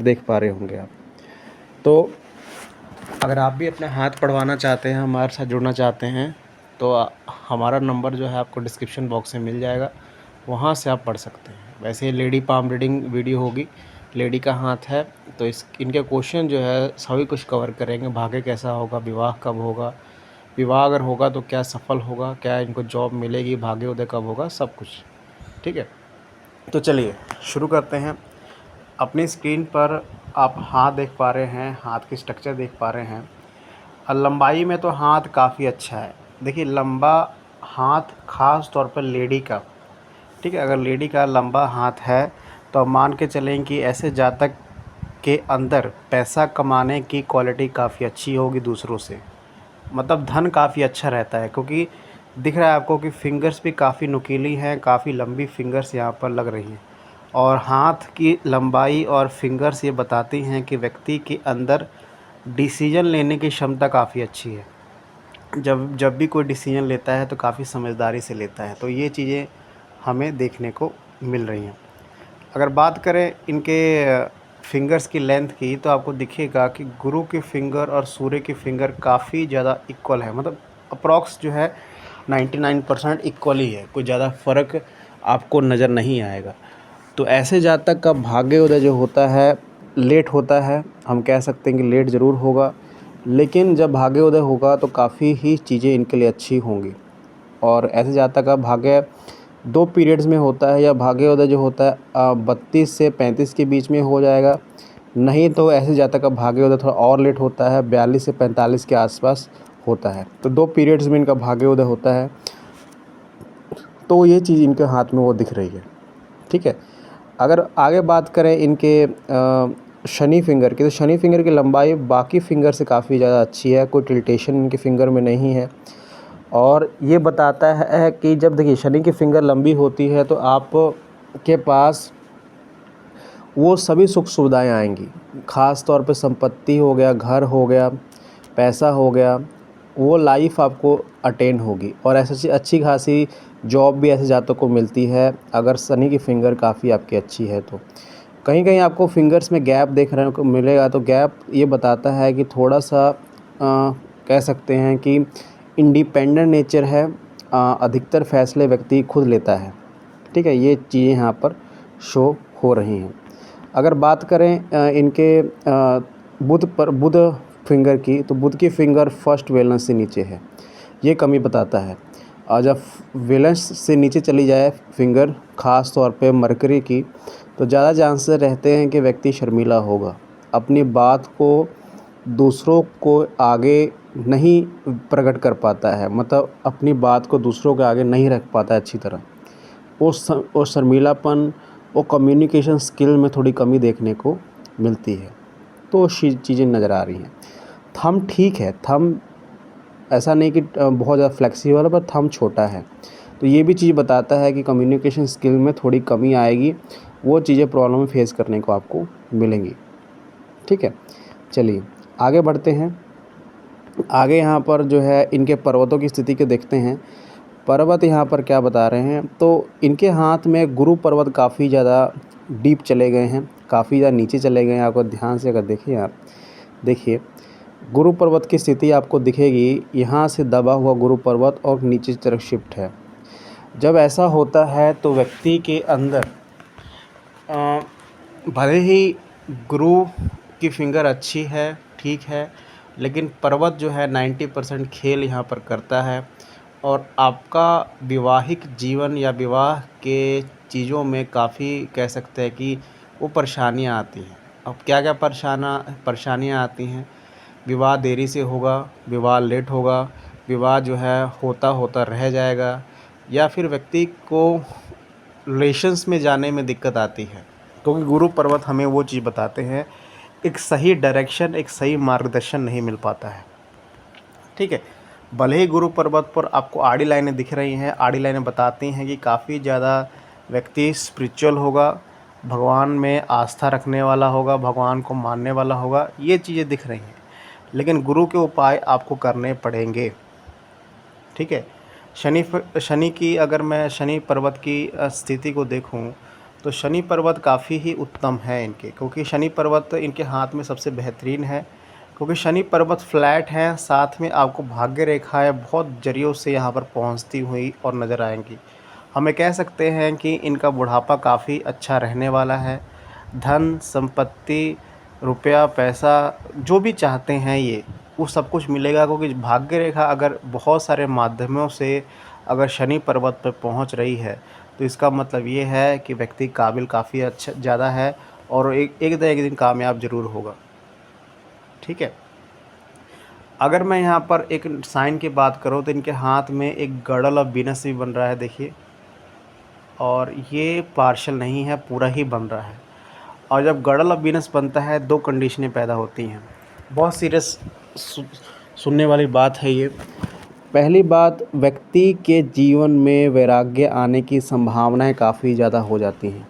देख पा रहे होंगे आप। तो अगर आप भी अपने हाथ पढ़वाना चाहते हैं, हमारे साथ जुड़ना चाहते हैं, तो हमारा नंबर जो है आपको डिस्क्रिप्शन बॉक्स में मिल जाएगा, वहाँ से आप पढ़ सकते हैं। वैसे ही लेडी पाम रीडिंग वीडियो होगी, लेडी का हाथ है तो इनके क्वेश्चन जो है सभी कुछ कवर करेंगे। भाग्य कैसा होगा, विवाह कब होगा, विवाह अगर होगा तो क्या सफल होगा, क्या इनको जॉब मिलेगी, भाग्योदय कब होगा, सब कुछ। ठीक है, तो चलिए शुरू करते हैं। अपनी स्क्रीन पर आप हाथ देख पा रहे हैं, हाथ की स्ट्रक्चर देख पा रहे हैं। और लंबाई में तो हाथ काफ़ी अच्छा है। देखिए लंबा हाथ ख़ास तौर पर लेडी का, ठीक है, अगर लेडी का लंबा हाथ है तो मान के चलें कि ऐसे जातक के अंदर पैसा कमाने की क्वालिटी काफ़ी अच्छी होगी दूसरों से, मतलब धन काफ़ी अच्छा रहता है। क्योंकि दिख रहा है आपको कि फिंगर्स भी काफ़ी नुकीली हैं, काफ़ी लंबी फिंगर्स यहाँ पर लग रही हैं। और हाथ की लंबाई और फिंगर्स ये बताती हैं कि व्यक्ति के अंदर डिसीजन लेने की क्षमता काफ़ी अच्छी है। जब जब भी कोई डिसीजन लेता है तो काफ़ी समझदारी से लेता है। तो ये चीज़ें हमें देखने को मिल रही हैं। अगर बात करें इनके फिंगर्स की लेंथ की, तो आपको दिखेगा कि गुरु की फिंगर और सूर्य की फिंगर काफ़ी ज़्यादा इक्वल है। मतलब अप्रॉक्स जो है 99% इक्वल ही है, कोई ज़्यादा फ़र्क आपको नज़र नहीं आएगा। तो ऐसे जातक का भाग्योदय जो होता है लेट होता है, हम कह सकते हैं कि लेट ज़रूर होगा, लेकिन जब भाग्योदय होगा तो काफ़ी ही चीज़ें इनके लिए अच्छी होंगी। और ऐसे जातक का भाग्य 2 पीरियड्स में होता है, या भाग्योदय जो होता है 32 से 35 के बीच में हो जाएगा, नहीं तो ऐसे जातक का भाग्योदय थोड़ा और लेट होता है, 42 से 45 के आसपास होता है। तो 2 पीरियड्स में इनका भाग्योदय होता है। तो ये चीज़ इनके हाथ में वो दिख रही है। ठीक है, अगर आगे बात करें इनके शनि फिंगर की, तो शनि फिंगर की लंबाई बाकी फिंगर से काफ़ी ज़्यादा अच्छी है, कोई टिल्टेशन इनके फिंगर में नहीं है। और ये बताता है कि जब देखिए शनि की फिंगर लंबी होती है तो आप के पास वो सभी सुख सुविधाएं आएंगी, ख़ास तौर पे संपत्ति हो गया, घर हो गया, पैसा हो गया, वो लाइफ आपको अटेन होगी। और ऐसी अच्छी खासी जॉब भी ऐसे जातकों को मिलती है अगर शनि की फिंगर काफ़ी आपकी अच्छी है। तो कहीं कहीं आपको फिंगर्स में गैप देखने को मिलेगा, तो गैप ये बताता है कि थोड़ा सा कह सकते हैं कि इंडिपेंडेंट नेचर है, अधिकतर फैसले व्यक्ति खुद लेता है। ठीक है, ये चीज़ें यहाँ पर शो हो रही हैं। अगर बात करें इनके बुध फिंगर की, तो बुध की फिंगर फर्स्ट वैलेंस से नीचे है, ये कमी बताता है। और जब वैलेंस से नीचे चली जाए फिंगर, ख़ास तौर पे मरकरी की, तो ज़्यादा चांसेस रहते हैं कि व्यक्ति शर्मीला होगा, अपनी बात को दूसरों को आगे नहीं प्रकट कर पाता है, मतलब अपनी बात को दूसरों के आगे नहीं रख पाता है अच्छी तरह। वो शर्मीलापन, वो कम्युनिकेशन स्किल में थोड़ी कमी देखने को मिलती है। तो चीज़ें नज़र आ रही हैं। थंब ठीक है, थंब ऐसा नहीं कि बहुत ज़्यादा फ्लेक्सिबल है, पर थंब छोटा है, तो ये भी चीज़ बताता है कि कम्युनिकेशन स्किल में थोड़ी कमी आएगी, वो चीज़ें प्रॉब्लम फेस करने को आपको मिलेंगी। ठीक है, चलिए आगे बढ़ते हैं। आगे यहाँ पर जो है इनके पर्वतों की स्थिति को देखते हैं। पर्वत यहाँ पर क्या बता रहे हैं, तो इनके हाथ में गुरु पर्वत काफ़ी ज़्यादा डीप चले गए हैं, काफ़ी ज़्यादा नीचे चले गए हैं। आपको ध्यान से अगर देखिए, आप देखिए गुरु पर्वत की स्थिति आपको दिखेगी, यहाँ से दबा हुआ गुरु पर्वत और नीचे की तरफ शिफ्ट है। जब ऐसा होता है तो व्यक्ति के अंदर भले ही गुरु की फिंगर अच्छी है, ठीक है, लेकिन पर्वत जो है 90% खेल यहाँ पर करता है। और आपका विवाहिक जीवन या विवाह के चीज़ों में काफ़ी कह सकते हैं कि वो परेशानियाँ आती हैं। अब क्या क्या परेशानियाँ आती हैं, विवाह देरी से होगा, विवाह लेट होगा, विवाह जो है होता होता रह जाएगा, या फिर व्यक्ति को रिलेशंस में जाने में दिक्कत आती है। क्योंकि गुरु पर्वत हमें वो चीज़ बताते हैं, एक सही डायरेक्शन, एक सही मार्गदर्शन नहीं मिल पाता है। ठीक है, भले ही गुरु पर्वत पर आपको आड़ी लाइनें दिख रही हैं, आड़ी लाइनें बताती हैं कि काफ़ी ज़्यादा व्यक्ति स्पिरिचुअल होगा, भगवान में आस्था रखने वाला होगा, भगवान को मानने वाला होगा, ये चीज़ें दिख रही हैं। लेकिन गुरु के उपाय आपको करने पड़ेंगे। ठीक है, शनि की अगर मैं शनि पर्वत की स्थिति को देखूं, तो शनि पर्वत काफ़ी ही उत्तम है इनके, क्योंकि शनि पर्वत इनके हाथ में सबसे बेहतरीन है, क्योंकि शनि पर्वत फ्लैट हैं, साथ में आपको भाग्य रेखाएं बहुत जरियों से यहाँ पर पहुँचती हुई और नज़र आएंगी। हमें कह सकते हैं कि इनका बुढ़ापा काफ़ी अच्छा रहने वाला है। धन संपत्ति, रुपया पैसा, जो भी चाहते हैं ये वो सब कुछ मिलेगा, क्योंकि भाग्य रेखा अगर बहुत सारे माध्यमों से अगर शनि पर्वत पर पहुंच रही है तो इसका मतलब ये है कि व्यक्ति काबिल काफ़ी अच्छा ज़्यादा है और एक दिन कामयाब ज़रूर होगा। ठीक है। अगर मैं यहाँ पर एक साइन की बात करूँ तो इनके हाथ में एक गड़ल ऑफ वीनस भी बन रहा है, देखिए, और ये पार्शल नहीं है, पूरा ही बन रहा है। और जब गड़ल ऑफ वीनस बनता है दो कंडीशनें पैदा होती हैं। बहुत सीरियस सुनने वाली बात है ये। पहली बात, व्यक्ति के जीवन में वैराग्य आने की संभावनाएं काफ़ी ज़्यादा हो जाती हैं।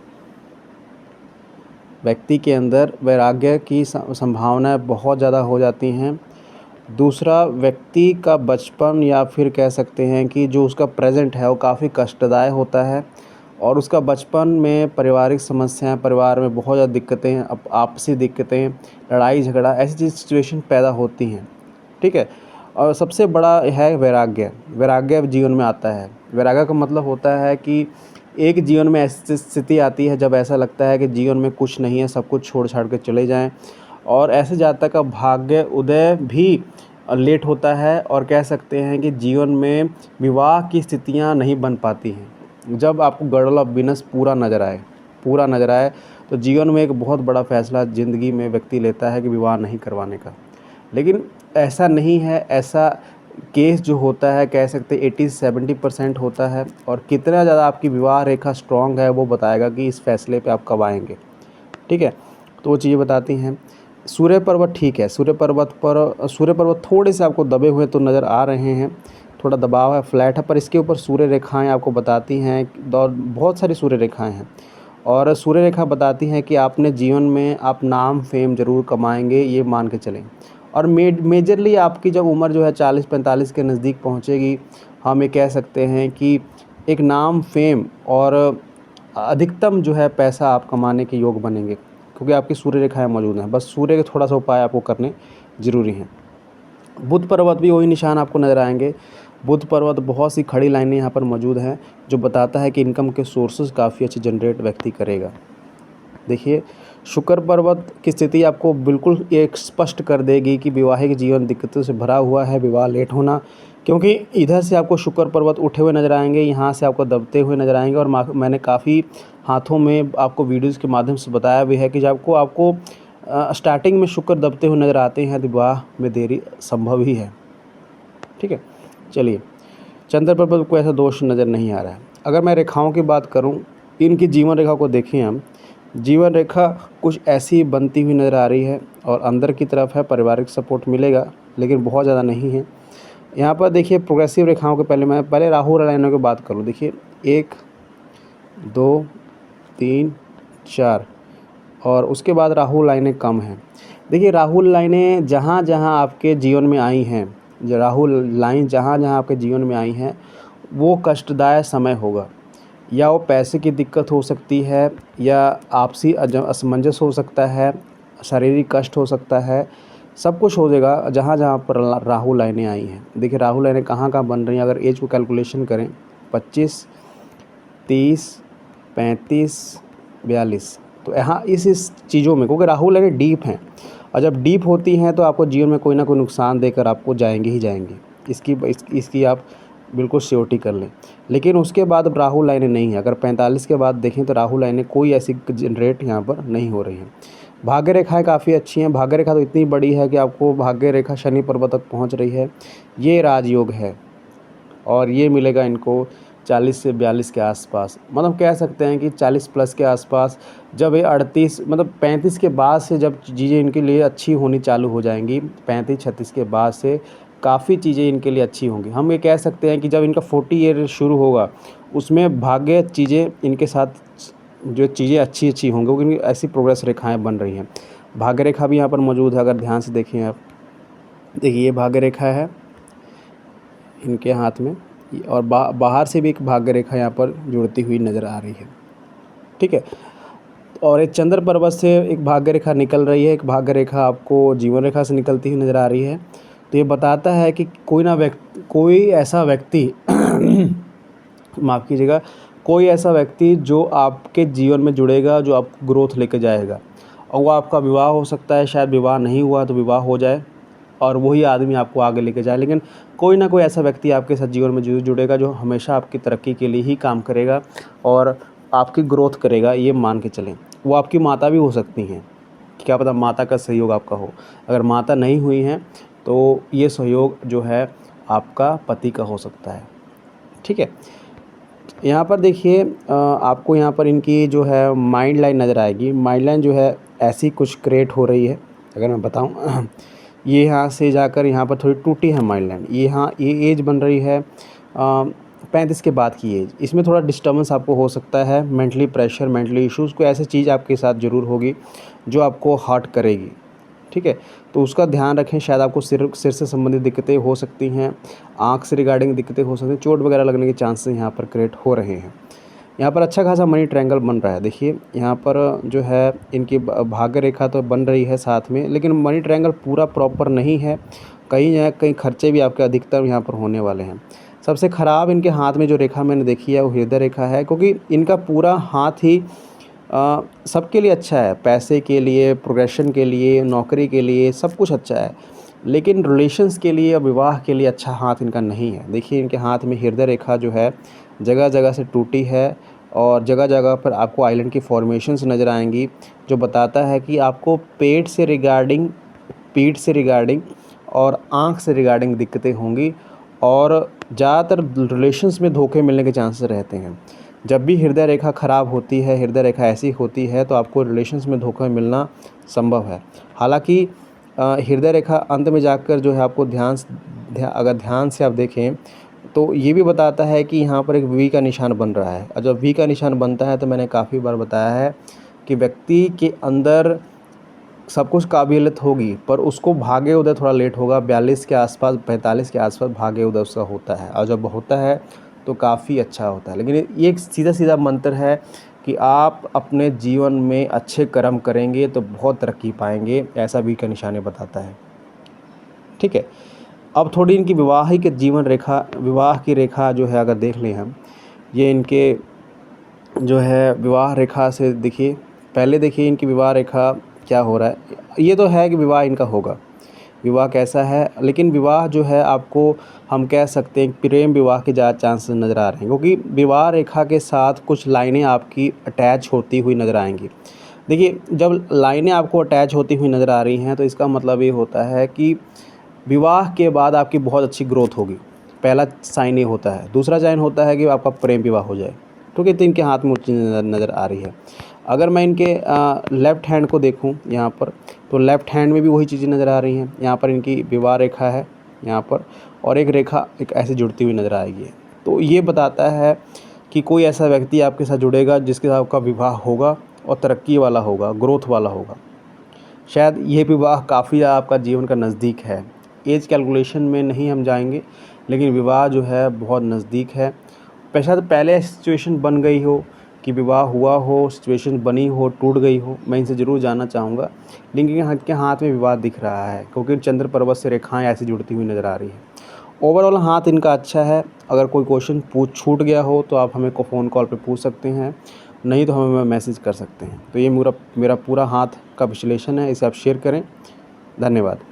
व्यक्ति के अंदर वैराग्य की संभावनाएं बहुत ज़्यादा हो जाती हैं। दूसरा, व्यक्ति का बचपन या फिर कह सकते हैं कि जो उसका प्रेजेंट है वो काफ़ी कष्टदायक होता है और उसका बचपन में पारिवारिक समस्याएं, परिवार में बहुत ज़्यादा दिक्कतें, आपसी दिक्कतें, लड़ाई झगड़ा, ऐसी सिचुएशन पैदा होती हैं। ठीक है। और सबसे बड़ा है वैराग्य। वैराग्य जीवन में आता है। वैराग्य का मतलब होता है कि एक जीवन में ऐसी स्थिति आती है जब ऐसा लगता है कि जीवन में कुछ नहीं है, सब कुछ छोड़ छाड़ के चले जाएं, और ऐसे जातक का भाग्य उदय भी लेट होता है और कह सकते हैं कि जीवन में विवाह की स्थितियां नहीं बन पाती हैं। जब आपको गड़ल ऑफ वीनस पूरा नज़र आए तो जीवन में एक बहुत बड़ा फैसला ज़िंदगी में व्यक्ति लेता है कि विवाह नहीं करवाने का। लेकिन ऐसा नहीं है। ऐसा केस जो होता है कह सकते 80-70% होता है, और कितना ज़्यादा आपकी विवाह रेखा स्ट्रॉन्ग है वो बताएगा कि इस फैसले पे आप कब आएंगे। ठीक है। तो वो चीज़ें बताती हैं। सूर्य पर्वत ठीक है। सूर्य पर्वत थोड़े से आपको दबे हुए तो नज़र आ रहे हैं, थोड़ा दबाव है, फ्लैट है, पर इसके ऊपर सूर्य रेखाएं आपको बताती हैं, और बहुत सारी सूर्य रेखाएं हैं, और सूर्य रेखा बताती हैं कि आपने जीवन में आप नाम फेम ज़रूर कमाएंगे, ये मान के चलें। और मेजरली आपकी जब उम्र जो है 40-45 के नज़दीक पहुंचेगी, हम ये कह सकते हैं कि एक नाम फेम और अधिकतम जो है पैसा आप कमाने के योग बनेंगे, क्योंकि आपकी सूर्य रेखाएं मौजूद हैं। बस सूर्य के थोड़ा सा उपाय आपको करने ज़रूरी हैं। बुध पर्वत भी वही निशान आपको नज़र आएंगे। बुध पर्वत बहुत सी खड़ी लाइनें यहाँ पर मौजूद हैं जो बताता है कि इनकम के सोर्सेज काफ़ी अच्छे जनरेट व्यक्ति करेगा। देखिए, शुक्र पर्वत की स्थिति आपको बिल्कुल एक स्पष्ट कर देगी कि वैवाहिक जीवन दिक्कतों से भरा हुआ है, विवाह लेट होना, क्योंकि इधर से आपको शुक्र पर्वत उठे हुए नज़र आएंगे, यहाँ से आपको दबते हुए नज़र आएंगे। और मैंने काफ़ी हाथों में आपको वीडियोज़ के माध्यम से बताया भी है कि जब आपको स्टार्टिंग में शुक्र दबते हुए नज़र आते हैं तो विवाह में देरी संभव ही है। ठीक है। चलिए, चंद्र पर्वत को ऐसा दोष नज़र नहीं आ रहा है। अगर मैं रेखाओं की बात करूं, इनकी जीवन रेखा को देखें हम, जीवन रेखा कुछ ऐसी बनती हुई नज़र आ रही है और अंदर की तरफ है, पारिवारिक सपोर्ट मिलेगा लेकिन बहुत ज़्यादा नहीं है। यहाँ पर देखिए प्रोग्रेसिव रेखाओं के पहले राहु लाइनों की बात करूँ। देखिए 1 2 3 4 और उसके बाद राहु लाइनें कम हैं। देखिए राहु लाइनें जहाँ जहाँ आपके जीवन में आई हैं, जो राहु लाइन जहाँ जहाँ आपके जीवन में आई हैं वो कष्टदायक समय होगा। या वो पैसे की दिक्कत हो सकती है, या आपसी असमंजस हो सकता है, शारीरिक कष्ट हो सकता है, सब कुछ हो जाएगा जहाँ जहाँ पर राहु लाइनें आई हैं। देखिए राहु लाइनें कहाँ कहाँ बन रही हैं, अगर एज को कैलकुलेशन करें 25 30 35 42, तो यहाँ इस चीज़ों में, क्योंकि राहु लाइनें डीप हैं, और जब डीप होती हैं तो आपको जीवन में कोई ना कोई नुकसान देकर आपको जाएंगे ही जाएंगे। इसकी आप बिल्कुल श्योरिटी कर लें। लेकिन उसके बाद अब राहु लाइनें नहीं है। अगर 45 के बाद देखें तो राहु लाइनें कोई ऐसी जनरेट यहाँ पर नहीं हो रही हैं। भाग्य रेखाएं काफ़ी अच्छी हैं। भाग्य रेखा तो इतनी बड़ी है कि आपको भाग्य रेखा शनि पर्वत तक पहुँच रही है। ये राजयोग है और ये मिलेगा इनको 40 से 42 के आसपास, मतलब कह सकते हैं कि 40 प्लस के आसपास। जब ये 38 मतलब 35 के बाद से जब चीज़ें इनके लिए अच्छी होनी चालू हो जाएंगी, 35-36 के बाद से काफ़ी चीज़ें इनके लिए अच्छी होंगी। हम ये कह सकते हैं कि जब इनका 40 ईयर शुरू होगा उसमें भाग्य चीज़ें इनके साथ जो चीज़ें अच्छी होंगी, क्योंकि ऐसी प्रोग्रेस रेखाएँ बन रही हैं। भाग्य रेखा भी यहाँ पर मौजूद है, अगर ध्यान से देखें आप। देखिए ये भाग्य रेखा है इनके हाथ में, और बाहर से भी एक भाग्य रेखा यहाँ पर जुड़ती हुई नज़र आ रही है। ठीक है। और एक चंद्र पर्वत से एक भाग्य रेखा निकल रही है, एक भाग्य रेखा आपको जीवन रेखा से निकलती हुई नज़र आ रही है। तो ये बताता है कि कोई ऐसा व्यक्ति माफ़ कीजिएगा, कोई ऐसा व्यक्ति जो आपके जीवन में जुड़ेगा, जो आपको ग्रोथ लेके जाएगा, और वो आपका विवाह हो सकता है, शायद विवाह नहीं हुआ तो विवाह हो जाए और वही आदमी आपको आगे लेके जाए, लेकिन कोई ना कोई ऐसा व्यक्ति आपके साथ जीवन में जुड़ेगा जो हमेशा आपकी तरक्की के लिए ही काम करेगा और आपकी ग्रोथ करेगा, ये मान के चलें। वो आपकी माता भी हो सकती हैं, क्या पता माता का सहयोग आपका हो। अगर माता नहीं हुई हैं तो ये सहयोग जो है आपका पति का हो सकता है, ठीक है। यहाँ पर देखिए आपको यहाँ पर इनकी जो है माइंड लाइन नज़र आएगी। माइंड लाइन जो है ऐसी कुछ क्रिएट हो रही है, अगर मैं बताऊँ ये यहाँ से जाकर यहाँ पर थोड़ी टूटी है माइंड लाइन। ये यहाँ ये एज बन रही है 35 के बाद की एज। इसमें थोड़ा डिस्टर्बेंस आपको हो सकता है, मेंटली प्रेशर, मेंटली इश्यूज़, कोई ऐसी चीज़ आपके साथ ज़रूर होगी जो आपको हर्ट करेगी, ठीक है। तो उसका ध्यान रखें। शायद आपको सिर से संबंधित दिक्कतें हो सकती हैं, आँख से रिगार्डिंग दिक्कतें हो सकती हैं, चोट वगैरह लगने के चांसेस यहाँ पर क्रिएट हो रहे हैं। यहाँ पर अच्छा खासा मनी ट्रायंगल बन रहा है। देखिए यहाँ पर जो है इनकी भाग्य रेखा तो बन रही है साथ में, लेकिन मनी ट्रायंगल पूरा प्रॉपर नहीं है। कहीं ना कहीं खर्चे भी आपके अधिकतर यहाँ पर होने वाले हैं। सबसे ख़राब इनके हाथ में जो रेखा मैंने देखी है वो हृदय रेखा है, क्योंकि इनका पूरा हाथ ही सबके लिए अच्छा है, पैसे के लिए, प्रोग्रेशन के लिए, नौकरी के लिए, सब कुछ अच्छा है, लेकिन रिलेशंस के लिए और विवाह के लिए अच्छा हाथ इनका नहीं है। देखिए इनके हाथ में हृदय रेखा जो है जगह जगह से टूटी है और जगह जगह पर आपको आइलैंड की फॉर्मेशंस नज़र आएंगी, जो बताता है कि आपको पेट से रिगार्डिंग, पीठ से रिगार्डिंग और आँख से रिगार्डिंग दिक्कतें होंगी और ज़्यादातर रिलेशंस में धोखे मिलने के चांसेस रहते हैं। जब भी हृदय रेखा ख़राब होती है, हृदय रेखा ऐसी होती है, तो आपको रिलेशंस में धोखा मिलना संभव है। हालांकि हृदय रेखा अंत में जाकर जो है आपको अगर ध्यान से आप देखें तो ये भी बताता है कि यहाँ पर एक वी का निशान बन रहा है। और जब वी का निशान बनता है तो मैंने काफ़ी बार बताया है कि व्यक्ति के अंदर सब कुछ काबिलियत होगी, पर उसको भाग्य उदय थोड़ा लेट होगा। 42 के आसपास, 45 के आसपास भाग्य उदय उसका होता है, और जब होता है तो काफ़ी अच्छा होता है। लेकिन ये एक सीधा सीधा मंत्र है कि आप अपने जीवन में अच्छे कर्म करेंगे तो बहुत तरक्की पाएंगे, ऐसा भी का निशानी बताता है, ठीक है। अब थोड़ी इनकी विवाहिक जीवन रेखा, विवाह की रेखा जो है अगर देख लें हम, ये इनके जो है विवाह रेखा से देखिए, पहले देखिए इनकी विवाह रेखा क्या हो रहा है। ये तो है कि विवाह इनका होगा, विवाह कैसा है, लेकिन विवाह जो है आपको हम कह सकते हैं प्रेम विवाह के ज़्यादा चांसेस नज़र आ रहे हैं, क्योंकि विवाह रेखा के साथ कुछ लाइनें आपकी अटैच होती हुई नज़र आएंगी। देखिए जब लाइनें आपको अटैच होती हुई नज़र आ रही हैं तो इसका मतलब ये होता है कि विवाह के बाद आपकी बहुत अच्छी ग्रोथ होगी। पहला साइन ये होता है। दूसरा साइन होता है कि आपका प्रेम विवाह हो जाए, क्योंकि तो इनके हाथ में चीज़ नज़र आ रही है। अगर मैं इनके लेफ़्ट हैंड को देखूं यहाँ पर, तो लेफ़्ट हैंड में भी वही चीज़ें नज़र आ रही हैं। यहाँ पर इनकी विवाह रेखा है यहाँ पर, और एक रेखा एक ऐसे जुड़ती हुई नज़र आएगी। तो ये बताता है कि कोई ऐसा व्यक्ति आपके साथ जुड़ेगा जिसके साथ आपका विवाह होगा और तरक्की वाला होगा, ग्रोथ वाला होगा। शायद ये विवाह काफ़ी आपका जीवन का नज़दीक है। एज कैलकुलेशन में नहीं हम जाएंगे, लेकिन विवाह जो है बहुत नज़दीक है। शायद पहले सिचुएशन बन गई हो कि विवाह हुआ हो, सिचुएशन बनी हो, टूट गई हो, मैं इनसे ज़रूर जानना चाहूँगा। लेकिन इनके हाथ में विवाह दिख रहा है, क्योंकि चंद्र पर्वत से रेखाएं ऐसी जुड़ती हुई नज़र आ रही है। ओवरऑल हाथ इनका अच्छा है। अगर कोई क्वेश्चन छूट गया हो तो आप हमें फ़ोन कॉल पे पूछ सकते हैं, नहीं तो हमें मैसेज कर सकते हैं। तो ये मेरा पूरा हाथ का विश्लेषण है, इसे आप शेयर करें। धन्यवाद।